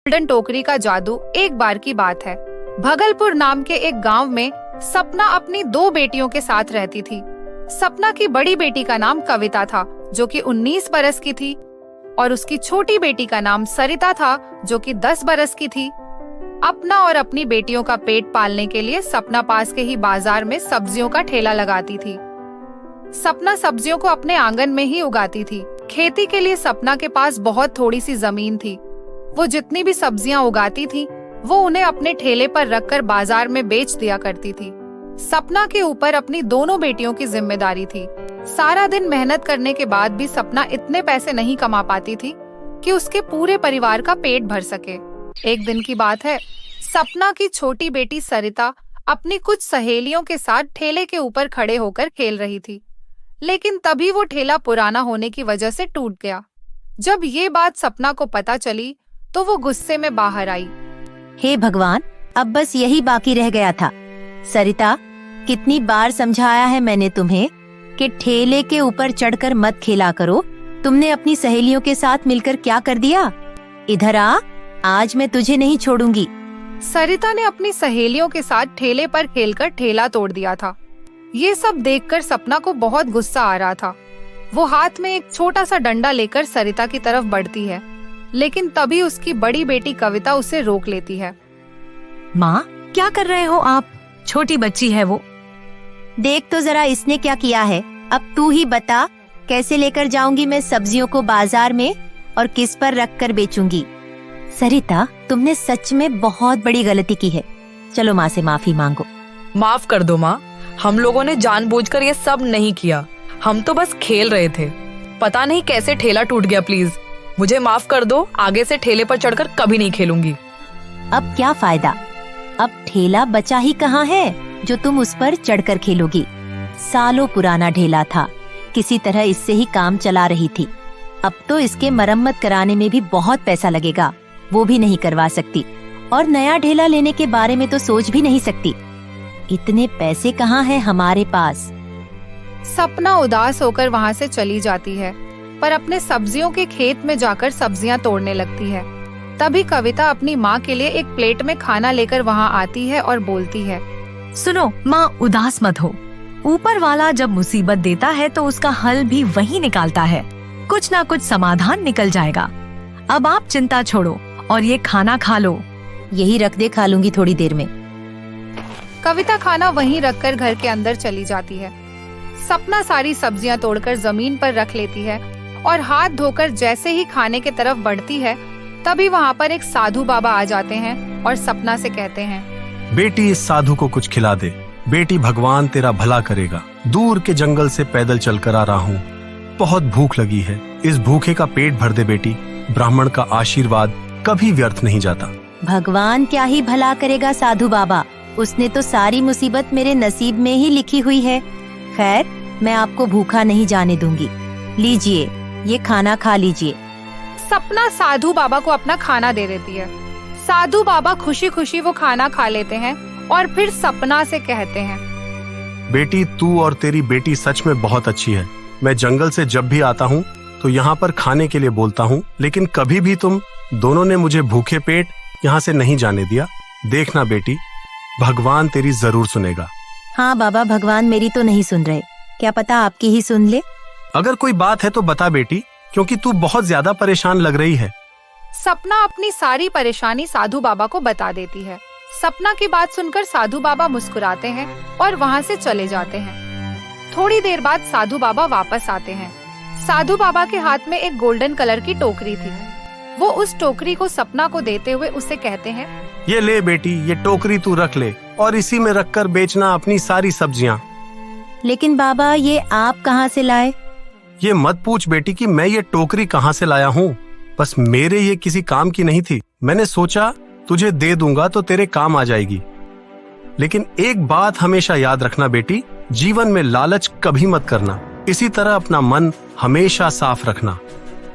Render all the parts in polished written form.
Golden टोकरी का जादू। एक बार की बात है, भगलपुर नाम के एक गांव में सपना अपनी दो बेटियों के साथ रहती थी। सपना की बड़ी बेटी का नाम कविता था, जो कि 19 बरस की थी, और उसकी छोटी बेटी का नाम सरिता था, जो कि 10 बरस की थी। अपना और अपनी बेटियों का पेट पालने के लिए सपना पास के ही बाजार में सब्जियों का ठेला लगाती थी। सपना सब्जियों को अपने आंगन में ही उगाती थी। खेती के लिए सपना के पास बहुत थोड़ी सी जमीन थी। वो जितनी भी सब्जियां उगाती थी, वो उन्हें अपने ठेले पर रखकर बाजार में बेच दिया करती थी। सपना के ऊपर अपनी दोनों बेटियों की जिम्मेदारी थी। सारा दिन मेहनत करने के बाद भी सपना इतने पैसे नहीं कमा पाती थी कि उसके पूरे परिवार का पेट भर सके। एक दिन की बात है, सपना की छोटी बेटी सरिता अपनी कुछ सहेलियों के साथ ठेले के ऊपर खड़े होकर खेल रही थी, लेकिन तभी वो ठेला पुराना होने की वजह से टूट गया। जब ये बात सपना को पता चली तो वो गुस्से में बाहर आई। हे भगवान, अब बस यही बाकी रह गया था। सरिता, कितनी बार समझाया है मैंने तुम्हें कि ठेले के ऊपर चढ़कर मत खेला करो। तुमने अपनी सहेलियों के साथ मिलकर क्या कर दिया? इधर आ, आज मैं तुझे नहीं छोड़ूंगी। सरिता ने अपनी सहेलियों के साथ ठेले पर खेलकर ठेला तोड़ दिया था। ये सब देखकर सपना को बहुत गुस्सा आ रहा था। वो हाथ में एक छोटा सा डंडा लेकर सरिता की तरफ बढ़ती है, लेकिन तभी उसकी बड़ी बेटी कविता उसे रोक लेती है। माँ, क्या कर रहे हो आप? छोटी बच्ची है वो। देख तो जरा इसने क्या किया है। अब तू ही बता, कैसे लेकर जाऊंगी मैं सब्जियों को बाजार में और किस पर रख कर बेचूंगी? सरिता, तुमने सच में बहुत बड़ी गलती की है। चलो माँ से माफी मांगो। माफ कर दो माँ, हम लोगों ने जानबूझकर ये सब नहीं किया। हम तो बस खेल रहे थे। पता नहीं कैसे ठेला टूट गया। प्लीज मुझे माफ कर दो। आगे से ठेले पर चढ़कर कभी नहीं खेलूंगी। अब क्या फायदा? अब ठेला बचा ही कहाँ है जो तुम उस पर चढ़कर खेलोगी? सालों पुराना ठेला था, किसी तरह इससे ही काम चला रही थी। अब तो इसके मरम्मत कराने में भी बहुत पैसा लगेगा, वो भी नहीं करवा सकती। और नया ठेला लेने के बारे में तो सोच भी नहीं सकती। इतने पैसे कहाँ हैं हमारे पास? सपना उदास होकर वहाँ से चली जाती है, पर अपने सब्जियों के खेत में जाकर सब्जियां तोड़ने लगती है। तभी कविता अपनी माँ के लिए एक प्लेट में खाना लेकर वहाँ आती है और बोलती है, सुनो माँ, उदास मत हो। ऊपर वाला जब मुसीबत देता है तो उसका हल भी वही निकालता है। कुछ ना कुछ समाधान निकल जाएगा। अब आप चिंता छोड़ो और ये खाना खा लो। यही रख दे, खा लूंगी थोड़ी देर में। कविता खाना वहीं रखकर घर के अंदर चली जाती है। सपना सारी सब्जियां तोड़कर जमीन पर रख लेती है और हाथ धोकर जैसे ही खाने के तरफ बढ़ती है, तभी वहाँ पर एक साधु बाबा आ जाते हैं और सपना से कहते हैं, बेटी, इस साधु को कुछ खिला दे। बेटी, भगवान तेरा भला करेगा। दूर के जंगल से पैदल चलकर आ रहा हूँ। बहुत भूख लगी है। इस भूखे का पेट भर दे बेटी। ब्राह्मण का आशीर्वाद कभी व्यर्थ नहीं जाता। भगवान क्या ही भला करेगा साधु बाबा, उसने तो सारी मुसीबत मेरे नसीब में ही लिखी हुई है। खैर, मैं आपको भूखा नहीं जाने दूंगी। लीजिए, ये खाना खा लीजिए। सपना साधु बाबा को अपना खाना दे देती है। साधु बाबा खुशी खुशी वो खाना खा लेते हैं और फिर सपना से कहते हैं, बेटी, तू और तेरी बेटी सच में बहुत अच्छी है। मैं जंगल से जब भी आता हूँ तो यहाँ पर खाने के लिए बोलता हूँ, लेकिन कभी भी तुम दोनों ने मुझे भूखे पेट यहाँ से नहीं जाने दिया। देखना बेटी, भगवान तेरी जरूर सुनेगा। हाँ बाबा, भगवान मेरी तो नहीं सुन रहे, क्या पता आपकी ही सुन ले। अगर कोई बात है तो बता बेटी, क्योंकि तू बहुत ज्यादा परेशान लग रही है। सपना अपनी सारी परेशानी साधु बाबा को बता देती है। सपना की बात सुनकर साधु बाबा मुस्कुराते हैं और वहाँ से चले जाते हैं। थोड़ी देर बाद साधु बाबा वापस आते हैं। साधु बाबा के हाथ में एक गोल्डन कलर की टोकरी थी। वो उस टोकरी को सपना को देते हुए उससे कहते हैं, ये ले बेटी, ये टोकरी तू रख ले और इसी में रखकर बेचना अपनी सारी सब्जियां। लेकिन बाबा, ये आप कहाँ से लाए? ये मत पूछ बेटी कि मैं ये टोकरी कहाँ से लाया हूँ। बस मेरे ये किसी काम की नहीं थी। मैंने सोचा तुझे दे दूंगा तो तेरे काम आ जाएगी। लेकिन एक बात हमेशा याद रखना बेटी, जीवन में लालच कभी मत करना। इसी तरह अपना मन हमेशा साफ रखना।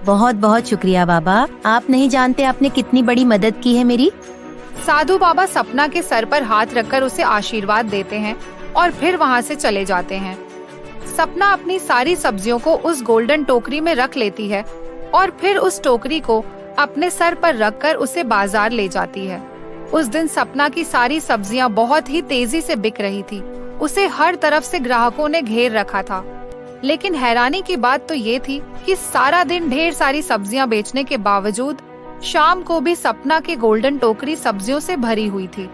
बहुत बहुत शुक्रिया बाबा, आप नहीं जानते आपने कितनी बड़ी मदद की है मेरी। साधु बाबा सपना के सर पर हाथ रखकर उसे आशीर्वाद देते हैं और फिर वहाँ से चले जाते हैं। सपना अपनी सारी सब्जियों को उस गोल्डन टोकरी में रख लेती है और फिर उस टोकरी को अपने सर पर रखकर उसे बाजार ले जाती है। उस दिन सपना की सारी सब्जियां बहुत ही तेजी से बिक रही थी। उसे हर तरफ से ग्राहकों ने घेर रखा था। लेकिन हैरानी की बात तो ये थी कि सारा दिन ढेर सारी सब्जियां बेचने के बावजूद शाम को भी सपना की गोल्डन टोकरी सब्जियों से भरी हुई थी।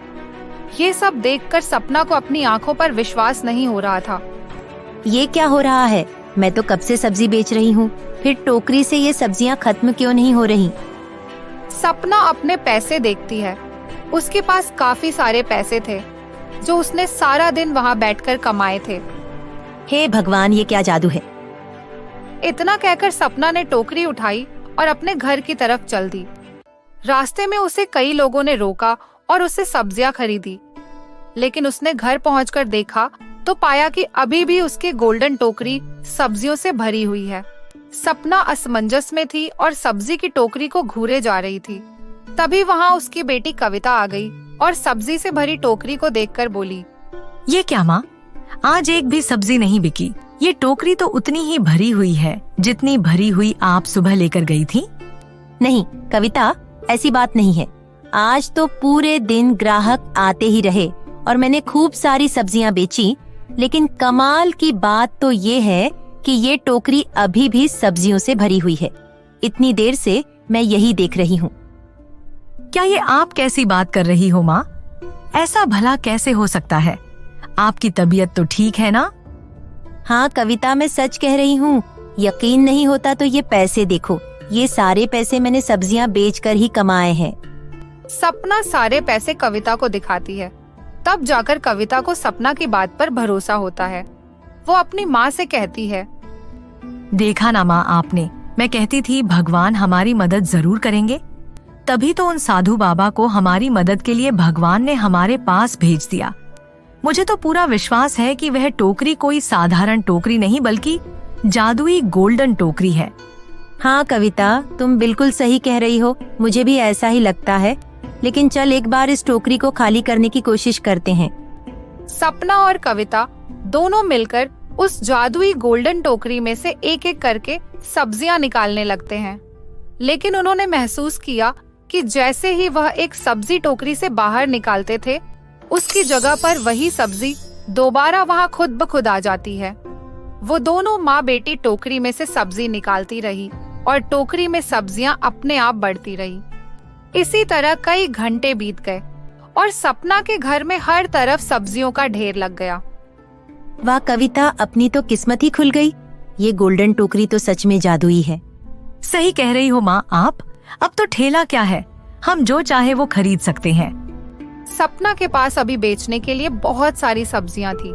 ये सब देखकर सपना को अपनी आंखों पर विश्वास नहीं हो रहा था। ये क्या हो रहा है? मैं तो कब से सब्जी बेच रही हूँ, फिर टोकरी से ये सब्जियाँ खत्म क्यों नहीं हो रही? सपना अपने पैसे देखती है। उसके पास काफी सारे पैसे थे जो उसने सारा दिन वहाँ बैठकर कमाए थे। हे भगवान, ये क्या जादू है? इतना कहकर सपना ने टोकरी उठाई और अपने घर की तरफ चल दी। रास्ते में उसे कई लोगों ने रोका और उससे सब्जियां खरीदी, लेकिन उसने घर पहुंचकर देखा तो पाया कि अभी भी उसकी गोल्डन टोकरी सब्जियों से भरी हुई है। सपना असमंजस में थी और सब्जी की टोकरी को घूरे जा रही थी। तभी वहाँ उसकी बेटी कविता आ गई और सब्जी से भरी टोकरी को देखकर बोली, ये क्या माँ, आज एक भी सब्जी नहीं बिकी। ये टोकरी तो उतनी ही भरी हुई है जितनी भरी हुई आप सुबह लेकर गई थी। नहीं कविता, ऐसी बात नहीं है। आज तो पूरे दिन ग्राहक आते ही रहे और मैंने खूब सारी सब्जियां बेची, लेकिन कमाल की बात तो ये है कि ये टोकरी अभी भी सब्जियों से भरी हुई है। इतनी देर से मैं यही देख रही हूँ। क्या ये आप कैसी बात कर रही हो माँ? ऐसा भला कैसे हो सकता है? आपकी तबीयत तो ठीक है ना? हाँ कविता, मैं सच कह रही हूँ। यकीन नहीं होता तो ये पैसे देखो। ये सारे पैसे मैंने सब्जियां बेचकर ही कमाए हैं। सपना सारे पैसे कविता को दिखाती है। तब जाकर कविता को सपना की बात पर भरोसा होता है। वो अपनी माँ से कहती है, देखा ना माँ आपने, मैं कहती थी भगवान हमारी मदद जरूर करेंगे। तभी तो उन साधु बाबा को हमारी मदद के लिए भगवान ने हमारे पास भेज दिया। मुझे तो पूरा विश्वास है कि वह टोकरी कोई साधारण टोकरी नहीं बल्कि जादुई गोल्डन टोकरी है। हाँ कविता, तुम बिल्कुल सही कह रही हो। मुझे भी ऐसा ही लगता है। लेकिन चल एक बार इस टोकरी को खाली करने की कोशिश करते हैं। सपना और कविता दोनों मिलकर उस जादुई गोल्डन टोकरी में से एक एक करके सब्जियां निकालने लगते हैं। लेकिन उन्होंने महसूस किया कि जैसे ही वह एक सब्जी टोकरी से बाहर निकालते थे, उसकी जगह पर वही सब्जी दोबारा वहां खुद ब खुद आ जाती है। वो दोनों माँ बेटी टोकरी में से सब्जी निकालती रही और टोकरी में सब्जियां अपने आप बढ़ती रही। इसी तरह कई घंटे बीत गए और सपना के घर में हर तरफ सब्जियों का ढेर लग गया। वाह कविता, अपनी तो किस्मत ही खुल गई। ये गोल्डन टोकरी तो सच में जादुई है। सही कह रही हो माँ आप। अब तो ठेला क्या है, हम जो चाहे वो खरीद सकते हैं। सपना के पास अभी बेचने के लिए बहुत सारी सब्जियां थी।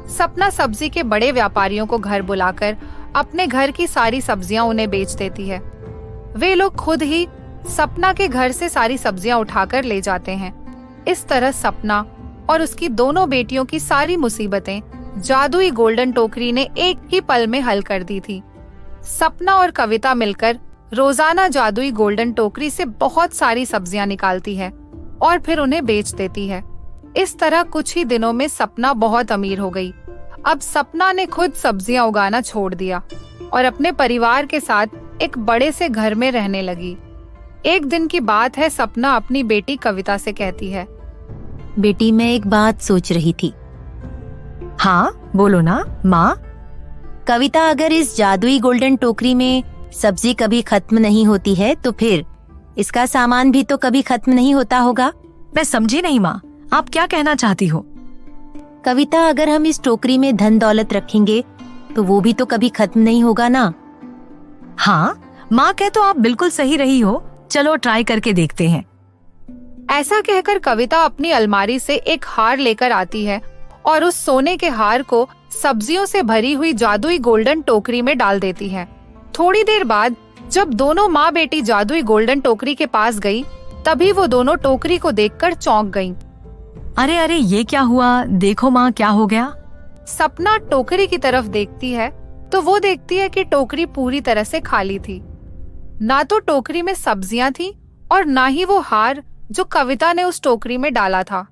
सपना सब्जी के बड़े व्यापारियों को घर बुलाकर अपने घर की सारी सब्जियां उन्हें बेच देती है। वे लोग खुद ही सपना के घर से सारी सब्जियां उठाकर ले जाते हैं। इस तरह सपना और उसकी दोनों बेटियों की सारी मुसीबतें जादुई गोल्डन टोकरी ने एक ही पल में हल कर दी थी। सपना और कविता मिलकर रोजाना जादुई गोल्डन टोकरी से बहुत सारी सब्जियां निकालती है और फिर उन्हें बेच देती है। इस तरह कुछ ही दिनों में सपना बहुत अमीर हो गई। अब सपना ने खुद सब्जियां उगाना छोड़ दिया और अपने परिवार के साथ एक बड़े से घर में रहने लगी। एक दिन की बात है, सपना अपनी बेटी कविता से कहती है, बेटी मैं एक बात सोच रही थी। हाँ बोलो ना माँ। कविता, अगर इस जादुई गोल्डन टोकरी में सब्जी कभी खत्म नहीं होती है तो फिर इसका सामान भी तो कभी खत्म नहीं होता होगा। मैं समझी नहीं माँ, आप क्या कहना चाहती हो? कविता, अगर हम इस टोकरी में धन दौलत रखेंगे तो वो भी तो कभी खत्म नहीं होगा ना। हाँ माँ, कह तो आप बिल्कुल सही रही हो। चलो ट्राई करके देखते हैं। ऐसा कहकर कविता अपनी अलमारी से एक हार लेकर आती है और उस सोने के हार को सब्जियों से भरी हुई जादुई गोल्डन टोकरी में डाल देती है। थोड़ी देर बाद जब दोनों माँ बेटी जादुई गोल्डन टोकरी के पास गई, तभी वो दोनों टोकरी को देखकर चौंक गईं। अरे अरे, ये क्या हुआ? देखो माँ, क्या हो गया? सपना टोकरी की तरफ देखती है तो वो देखती है कि टोकरी पूरी तरह से खाली थी। ना तो टोकरी में सब्जियां थी और ना ही वो हार जो कविता ने उस टोकरी में डाला था।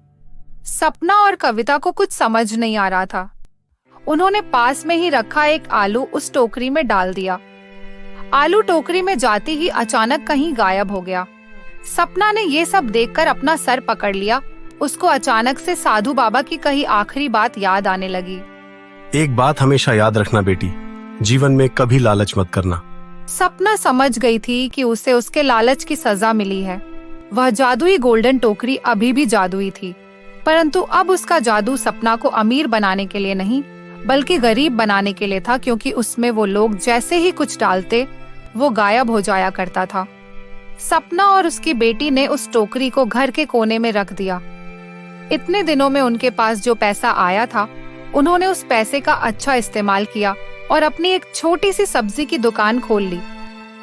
सपना और कविता को कुछ समझ नहीं आ रहा था। उन्होंने पास में ही रखा एक आलू उस टोकरी में डाल दिया। आलू टोकरी में जाते ही अचानक कहीं गायब हो गया। सपना ने ये सब देखकर अपना सर पकड़ लिया। उसको अचानक से साधु बाबा की कही आखिरी बात याद आने लगी। एक बात हमेशा याद रखना बेटी, जीवन में कभी लालच मत करना। सपना समझ गई थी कि उसे उसके लालच की सजा मिली है। वह जादुई गोल्डन टोकरी अभी भी जादुई थी, परंतु अब उसका जादू सपना को अमीर बनाने के लिए नहीं बल्कि गरीब बनाने के लिए था, क्योंकि उसमें वो लोग जैसे ही कुछ डालते वो गायब हो जाया करता था। सपना और उसकी बेटी ने उस टोकरी को घर के कोने में रख दिया। इतने दिनों में उनके पास जो पैसा आया था, उन्होंने उस पैसे का अच्छा इस्तेमाल किया और अपनी एक छोटी सी सब्जी की दुकान खोल ली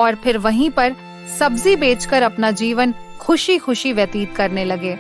और फिर वहीं पर सब्जी बेचकर अपना जीवन खुशी खुशी व्यतीत करने लगे।